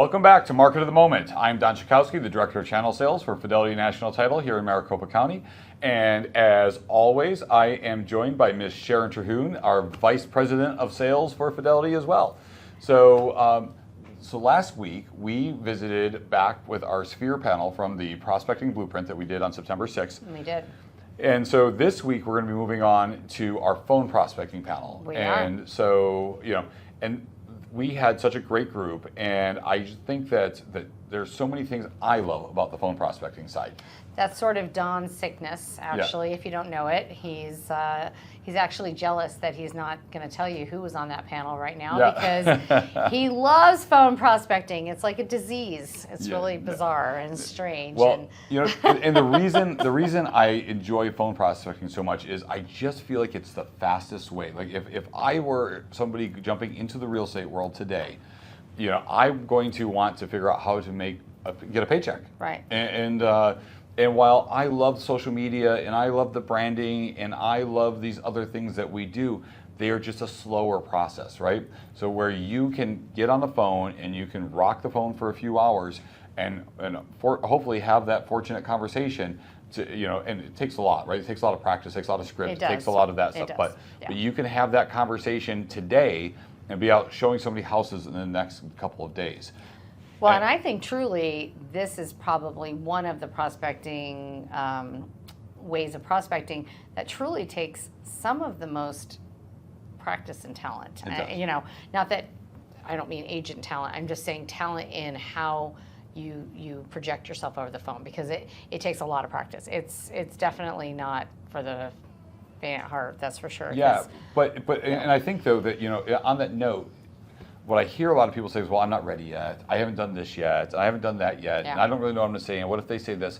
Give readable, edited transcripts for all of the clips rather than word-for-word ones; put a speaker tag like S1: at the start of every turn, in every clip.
S1: Welcome back to Market of the Moment. I'm Don Chakowski, the Director of Channel Sales for Fidelity National Title here in Maricopa County. And as always, I am joined by Ms. Sharon Terhune, our Vice President of Sales for Fidelity as well. So last week, we visited back with our Sphere panel from the Prospecting Blueprint that we did on September 6th.
S2: We did.
S1: And so this week, we're going to be moving on to our phone prospecting panel.
S2: We
S1: and
S2: are.
S1: So, and we had such a great group, and I think that there's so many things I love about the phone prospecting side.
S2: That's sort of Don's sickness, actually. If you don't know it, he's actually jealous that he's not going to tell you who was on that panel right now because he loves phone prospecting. It's like a disease. It's really bizarre and strange.
S1: Well, and the reason I enjoy phone prospecting so much is I just feel like it's the fastest way. Like if I were somebody jumping into the real estate world today, I'm going to want to figure out how to get a paycheck.
S2: Right.
S1: And while I love social media and I love the branding and I love these other things that we do, they are just a slower process, right? So where you can get on the phone and you can rock the phone for a few hours and hopefully have that fortunate conversation and it takes a lot, right? It takes a lot of practice, it takes a lot of script, it takes a lot of that stuff. But you can have that conversation today and be out showing somebody houses in the next couple of days.
S2: Well, and I think truly this is probably one of the prospecting ways of prospecting that truly takes some of the most practice and talent. Not that I don't mean agent talent. I'm just saying talent in how you project yourself over the phone because it takes a lot of practice. It's definitely not for the faint at heart. That's for sure.
S1: Yeah, but and I think though that on that note. What I hear a lot of people say is, well, I'm not ready yet. I haven't done this yet. I haven't done that yet.
S2: Yeah.
S1: And I don't really know what I'm going to say. And what if they say this?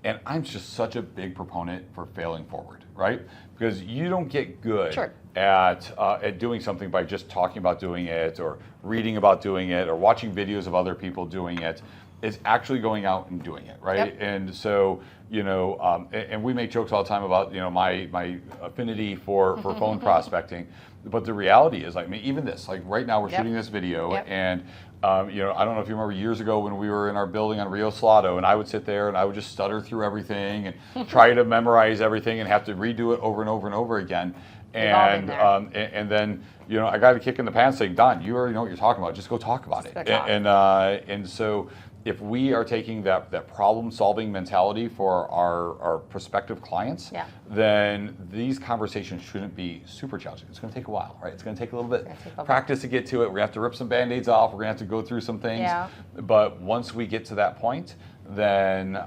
S1: And I'm just such a big proponent for failing forward, right? Because you don't get good at doing something by just talking about doing it or reading about doing it or watching videos of other people doing it. It's actually going out and doing it, right?
S2: Yep.
S1: And so, and we make jokes all the time about, my affinity for phone prospecting. But the reality is, even this, right now we're shooting this video, and I don't know if you remember years ago when we were in our building on Rio Salado, and I would sit there and I would just stutter through everything and try to memorize everything and have to redo it over and over and over again. And then I got a kick in the pants saying, Don, you already know what you're talking about. Just go talk about it. And so if we are taking that problem-solving mentality for our prospective clients, then these conversations shouldn't be super challenging. It's going to take a while, right? It's going to take a little bit practice to get to it. We're going to have to rip some Band-Aids off. We're going to have to go through some things. Yeah. But once we get to that point, then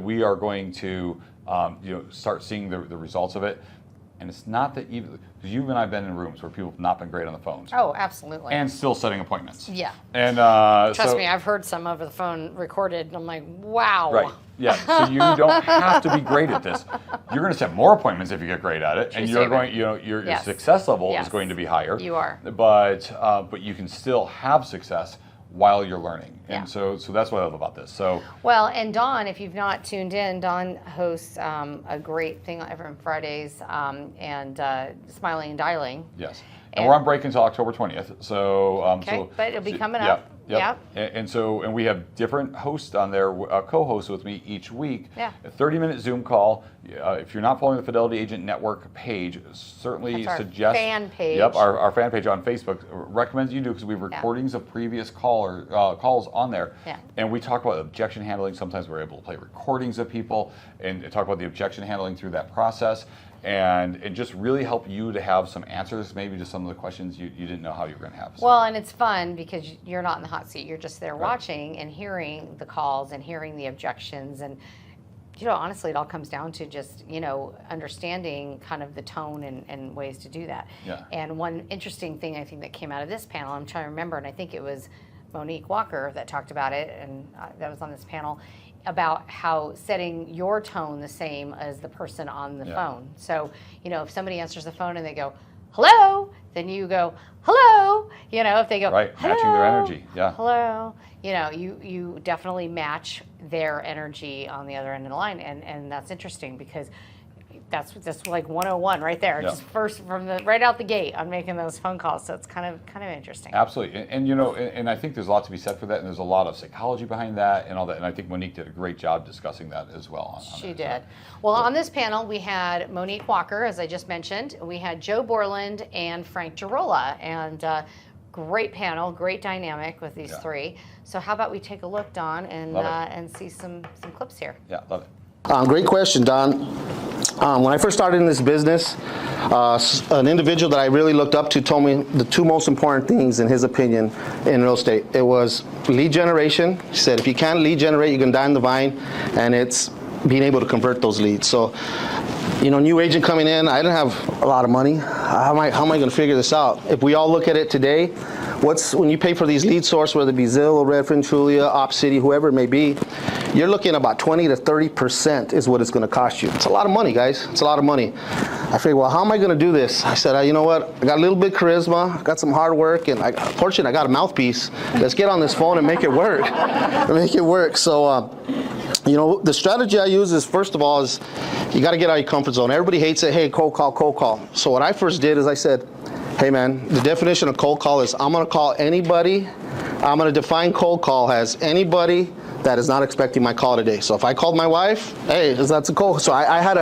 S1: we are going to start seeing the results of it. And it's not that because you and I have been in rooms where people have not been great on the phones.
S2: Oh, absolutely.
S1: And still setting appointments.
S2: Yeah.
S1: And
S2: trust me, I've heard some over the phone recorded, and I'm like, wow.
S1: Right. Yeah. So you don't have to be great at this. You're going to set more appointments if you get great at it, and you're going. Your success level is going to be higher.
S2: You are.
S1: But you can still have success while you're learning. And so that's what I love about this. So
S2: well, and Don, if you've not tuned in, Don hosts a great thing every on Fridays and Smiling and Dialing.
S1: Yes. And we're on break until October 20th. So
S2: but it'll be coming up.
S1: Yep. And we have different hosts on there, co-hosts with me each week.
S2: Yeah.
S1: A 30-minute Zoom call. If you're not following the Fidelity Agent Network page, certainly suggest.
S2: Fan page.
S1: Yep, our fan page on Facebook recommends you do because we have recordings of previous calls on there.
S2: Yeah.
S1: And we talk about objection handling. Sometimes we're able to play recordings of people and talk about the objection handling through that process. And just really help you to have some answers, maybe to some of the questions you didn't know how you were going to have. So.
S2: Well, and it's fun because you're not in the hot seat. You're just there watching and hearing the calls and hearing the objections. And, honestly, it all comes down to just, understanding kind of the tone and ways to do that.
S1: Yeah.
S2: And one interesting thing I think that came out of this panel, I'm trying to remember, and I think it was Monique Walker that talked about it, and that was on this panel, about how setting your tone the same as the person on the phone. So, if somebody answers the phone and they go, hello, then you go, hello. If they go,
S1: right,
S2: hello,
S1: matching their energy. Yeah.
S2: Hello. You definitely match their energy on the other end of the line. And that's interesting because that's like 101 right there.
S1: Yeah.
S2: Just first right out the gate on making those phone calls. So it's kind of interesting.
S1: Absolutely, and you know, and I think there's a lot to be said for that, and there's a lot of psychology behind that and all that. And I think Monique did a great job discussing that as well.
S2: She did. Well, on this panel we had Monique Walker, as I just mentioned. We had Joe Borland and Frank Girola, and great panel, great dynamic with these three. So how about we take a look, Don, and see some clips here.
S1: Yeah, love it.
S3: Great question, Don. When I first started in this business, an individual that I really looked up to told me the two most important things, in his opinion, in real estate. It was lead generation. He said, if you can't lead generate, you can die in the vine, and it's being able to convert those leads. So, you know, new agent coming in, I didn't have a lot of money. How am I going to figure this out? If we all look at it today, when you pay for these lead source, whether it be Zillow, Redfin, Trulia, OpCity, whoever it may be, you're looking about 20 to 30% is what it's going to cost you. It's a lot of money, guys. It's a lot of money. I figured, well, how am I going to do this? I said, you know what? I got a little bit of charisma, got some hard work, and fortunately, I got a mouthpiece. Let's get on this phone and make it work. Make it work. So, you know, the strategy I use is, first of all, is you got to get out of your comfort zone. Everybody hates it. Hey, cold call, cold call. So what I first did is I said, hey, man, the definition of cold call is I'm going to call anybody. I'm going to define cold call as anybody that is not expecting my call today. So if I called my wife, hey, that's a call. So I had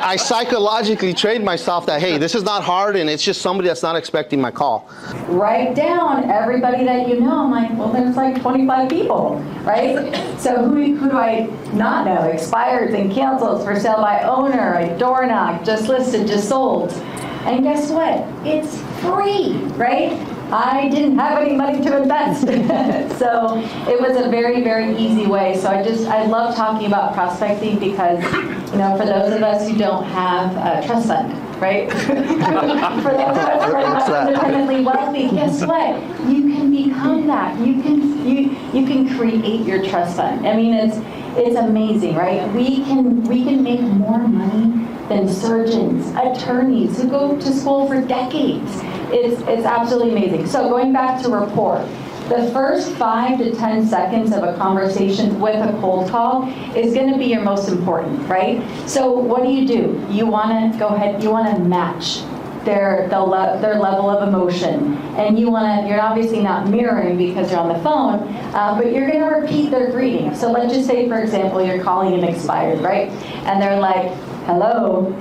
S3: I psychologically trained myself that, hey, this is not hard, and it's just somebody that's not expecting my call.
S4: Write down everybody that you know. I'm like, well, there's like 25 people, right? So who do I not know? Expireds and cancels, for sale by owner, a door knock, just listed, just sold. And guess what? It's free, right? I didn't have any money to invest. So it was a very, very easy way. So I love talking about prospecting because, you know, for those of us who don't have a trust fund, right? For those of us who are not independently wealthy, guess what? You can become that. You can create your trust fund. I mean, it's amazing, right? We can make more money than surgeons, attorneys who go to school for decades. It's absolutely amazing. So going back to rapport, the first 5 to 10 seconds of a conversation with a cold call is going to be your most important, right? So what do? You want to go ahead, you want to match their level of emotion, and you're obviously not mirroring because you're on the phone, but you're going to repeat their greeting. So let's just say, for example, you're calling an expired, right? And they're like, hello.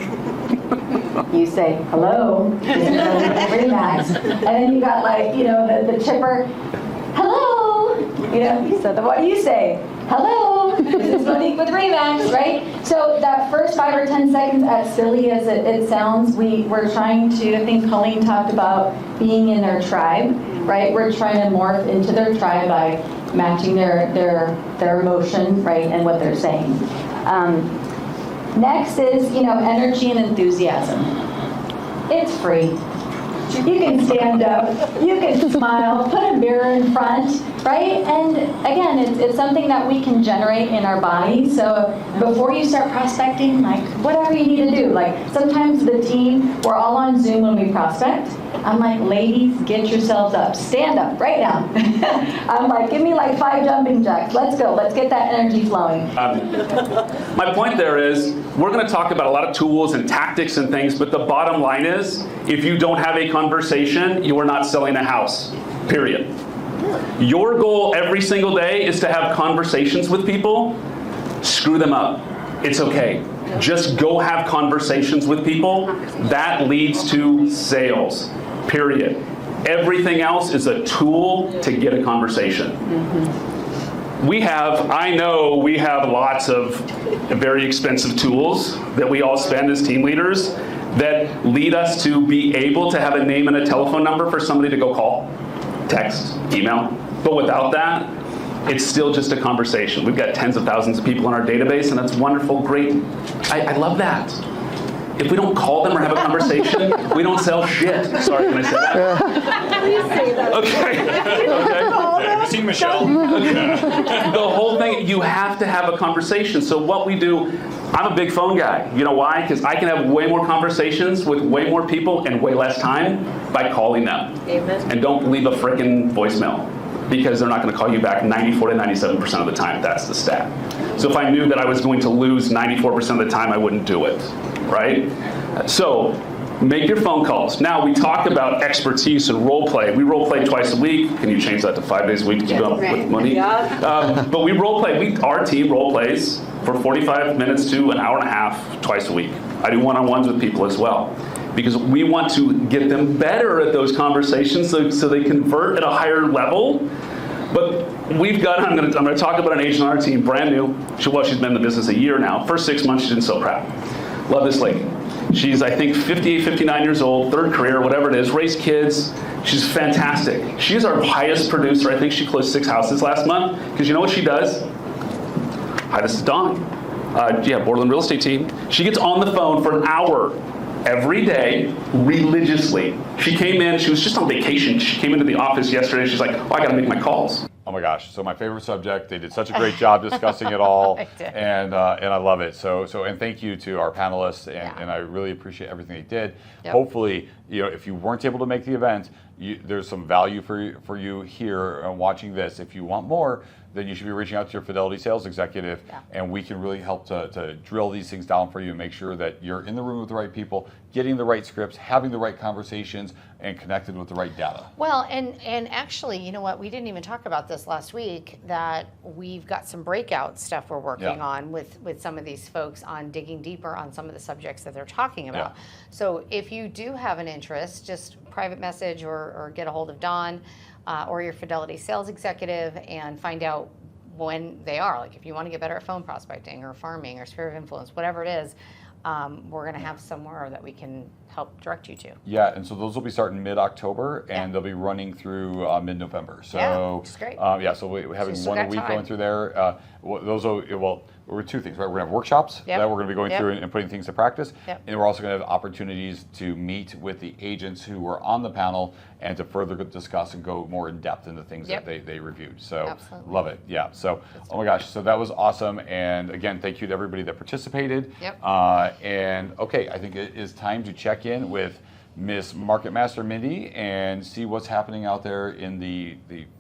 S4: You say, hello. Relax. And then you got, like, you know, the chipper, hello. You know, so what do you say? Hello. This is Monique with Remax, right? So that first 5 or 10 seconds, as silly as it sounds, we're trying to, I think Colleen talked about being in their tribe, right? We're trying to morph into their tribe by matching their emotion, right, and what they're saying. Next is, you know, energy and enthusiasm. It's free. You can stand up, you can smile, put a mirror in front, right? And again, it's something that we can generate in our body. So before you start prospecting, like, whatever you need to do. Like, sometimes the team, we're all on Zoom when we prospect. I'm like, ladies, get yourselves up. Stand up right now. I'm like, give me like 5 jumping jacks. Let's go. Let's get that energy flowing.
S5: My point there is, we're going to talk about a lot of tools and tactics and things, but the bottom line is, if you don't have a conversation, you are not selling a house, period. Your goal every single day is to have conversations with people. Screw them up. It's okay. Just go have conversations with people. That leads to sales, period. Everything else is a tool to get a conversation. I know we have lots of very expensive tools that we all spend as team leaders that lead us to be able to have a name and a telephone number for somebody to go call, text, email. But without that, it's still just a conversation. We've got tens of thousands of people in our database, and that's wonderful, great. I love that. If we don't call them or have a conversation, we don't sell shit. Sorry, can I say that?
S4: Please say that.
S5: Okay.
S1: Have you seen Michelle?
S5: The whole thing, you have to have a conversation. So what we do, I'm a big phone guy. You know why? Because I can have way more conversations with way more people in way less time by calling them.
S4: Amen.
S5: And don't leave a frickin' voicemail. because they're not going to call you back 94 to 97% of the time. That's the stat. So if I knew that I was going to lose 94% of the time, I wouldn't do it, right? So make your phone calls. Now, we talk about expertise and role play. We role play twice a week. Can you change that to 5 days a week to keep up with money? But we role play. Our team role plays for 45 minutes to an hour and a half twice a week. I do one-on-ones with people as well, because we want to get them better at those conversations so they convert at a higher level. But we've got, I'm going to talk about an agent on our team, brand new. She's been in the business a year now. First 6 months, she didn't sell crap. Love this lady. She's, I think, 58, 59 years old, third career, whatever it is, raised kids. She's fantastic. She's our highest producer. I think she closed 6 houses last month, because you know what she does? Hi, this is Dawn. Borderland Real Estate Team. She gets on the phone for an hour every day, religiously. She came in, she was just on vacation. She came into the office yesterday, she's like, oh, I gotta make my calls.
S1: Oh my gosh, so my favorite subject. They did such a great job discussing it all, and I love it. So and thank you to our panelists, and I really appreciate everything they did.
S2: Yep.
S1: Hopefully, if you weren't able to make the event, there's some value for you here watching this. If you want more, then you should be reaching out to your Fidelity sales executive, and we can really help to drill these things down for you and make sure that you're in the room with the right people, getting the right scripts, having the right conversations, and connected with the right data.
S2: Well, and actually, you know what, we didn't even talk about this last week, that we've got some breakout stuff we're working on with some of these folks on digging deeper on some of the subjects that they're talking about. So if you do have an interest, just private message or get a hold of Dawn or your Fidelity sales executive and find out when they are. Like if you want to get better at phone prospecting or farming or sphere of influence, whatever it is, we're going to have somewhere that we can help direct you to.
S1: Yeah, and so those will be starting mid-October, and they'll be running through mid-November. So
S2: which is great.
S1: So we're having
S2: So
S1: one a week going through there. We're 2 things, right? We're going to have workshops that we're going to be going through and putting things to practice, and we're also going to have opportunities to meet with the agents who were on the panel and to further discuss and go more in depth into things that they reviewed. So
S2: Absolutely.
S1: love it. Yeah. So oh my gosh, so that was awesome. And again, thank you to everybody that participated. And okay, I think it is time to check in with Miss Market Master Mindy and see what's happening out there in the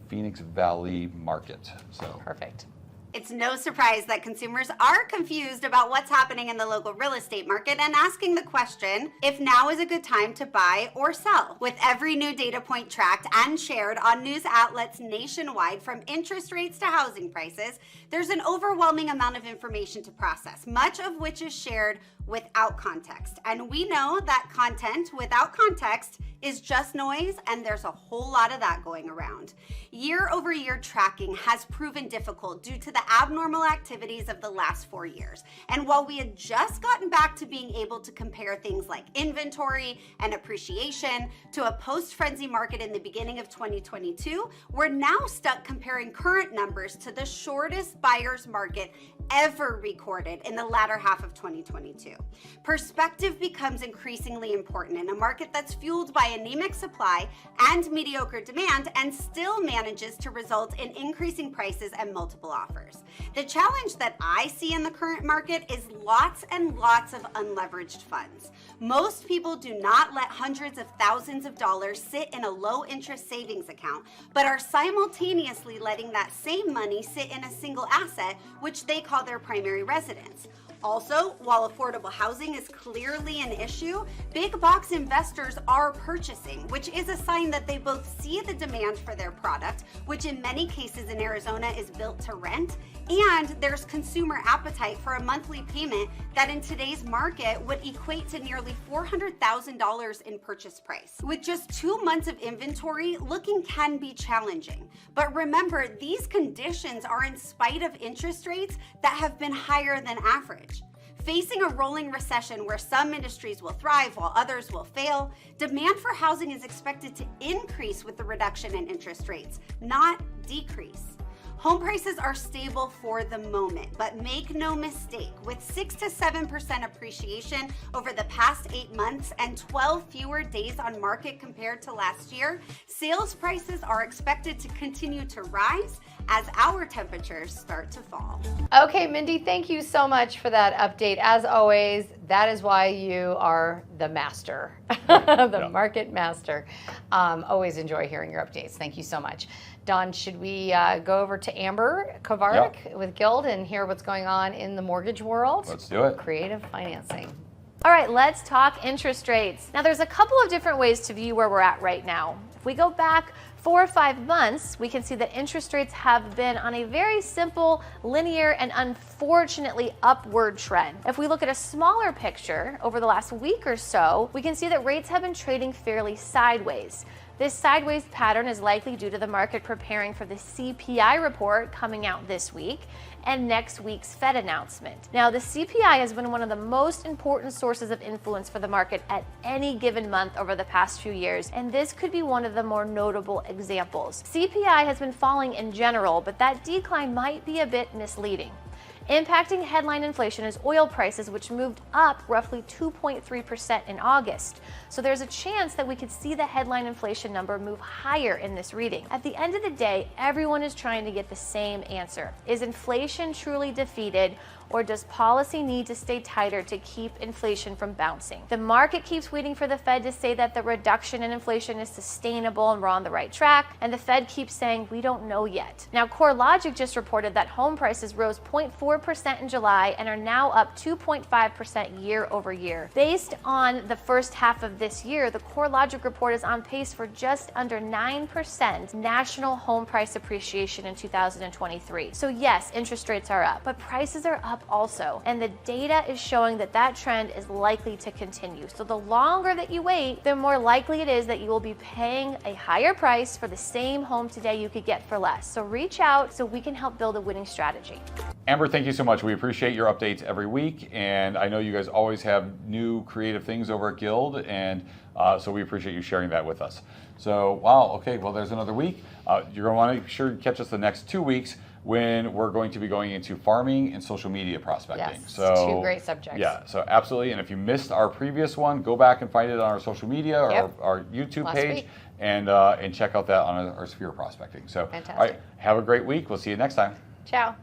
S1: Phoenix Valley market. So
S2: Perfect.
S6: It's no surprise that consumers are confused about what's happening in the local real estate market and asking the question if now is a good time to buy or sell. With every new data point tracked and shared on news outlets nationwide, from interest rates to housing prices, there's an overwhelming amount of information to process, much of which is shared without context. And we know that content without context is just noise, and there's a whole lot of that going around. Year-over-year tracking has proven difficult due to the abnormal activities of the last 4 years. And while we had just gotten back to being able to compare things like inventory and appreciation to a post-frenzy market in the beginning of 2022, we're now stuck comparing current numbers to the shortest buyer's market ever recorded in the latter half of 2022. Perspective becomes increasingly important in a market that's fueled by anemic supply and mediocre demand and still manages to result in increasing prices and multiple offers. The challenge that I see in the current market is lots and lots of unleveraged funds. Most people do not let hundreds of thousands of dollars sit in a low interest savings account, but are simultaneously letting that same money sit in a single asset, which they call their primary residence. Also, while affordable housing is clearly an issue, big box investors are purchasing, which is a sign that they both see the demand for their product, which in many cases in Arizona is built to rent, and there's consumer appetite for a monthly payment that in today's market would equate to nearly $400,000 in purchase price. With just 2 months of inventory, looking can be challenging. But remember, these conditions are in spite of interest rates that have been higher than average. Facing a rolling recession where some industries will thrive while others will fail, demand for housing is expected to increase with the reduction in interest rates, not decrease. Home prices are stable for the moment, but make no mistake, with 6 to 7% appreciation over the past 8 months and 12 fewer days on market compared to last year, sales prices are expected to continue to rise as our temperatures start to fall.
S2: Okay, Mindy, thank you so much for that update. As always, that is why you are the master, the market master. Always enjoy hearing your updates. Thank you so much. Don, should we go over to Amber Kovarik with Guild and hear what's going on in the mortgage world?
S1: Let's do it.
S2: Creative financing.
S7: All right, let's talk interest rates. Now, there's a couple of different ways to view where we're at right now. If we go back 4 or 5 months, we can see that interest rates have been on a very simple, linear, and unfortunately upward trend. If we look at a smaller picture over the last week or so, we can see that rates have been trading fairly sideways. This sideways pattern is likely due to the market preparing for the CPI report coming out this week and next week's Fed announcement. Now, the CPI has been one of the most important sources of influence for the market at any given month over the past few years, and this could be one of the more notable examples. CPI has been falling in general, but that decline might be a bit misleading. Impacting headline inflation is oil prices, which moved up roughly 2.3% in August. So there's a chance that we could see the headline inflation number move higher in this reading. At the end of the day, everyone is trying to get the same answer. Is inflation truly defeated, or does policy need to stay tighter to keep inflation from bouncing? The market keeps waiting for the Fed to say that the reduction in inflation is sustainable and we're on the right track, and the Fed keeps saying we don't know yet. Now, CoreLogic just reported that home prices rose 0.4% in July and are now up 2.5% year over year. Based on the first half of this year, the CoreLogic report is on pace for just under 9% national home price appreciation in 2023. So yes, interest rates are up, but prices are up also, and the data is showing that that trend is likely to continue. So the longer that you wait, the more likely it is that you will be paying a higher price for the same home today you could get for less. So reach out so we can help build a winning strategy.
S1: Amber, thank you so much. We appreciate your updates every week, and I know you guys always have new creative things over at Guild, and so we appreciate you sharing that with us. So, wow, okay, well, there's another week. You're going to want to be sure to catch us the next 2 weeks when we're going to be going into farming and social media prospecting.
S2: Yes,
S1: so,
S2: 2 great subjects.
S1: Yeah, so absolutely. And if you missed our previous one, go back and find it on our social media or our YouTube
S2: Last
S1: page
S2: week.
S1: and check out that on our Sphere prospecting. So,
S2: Fantastic.
S1: all right, have a great week. We'll see you next time.
S2: Ciao.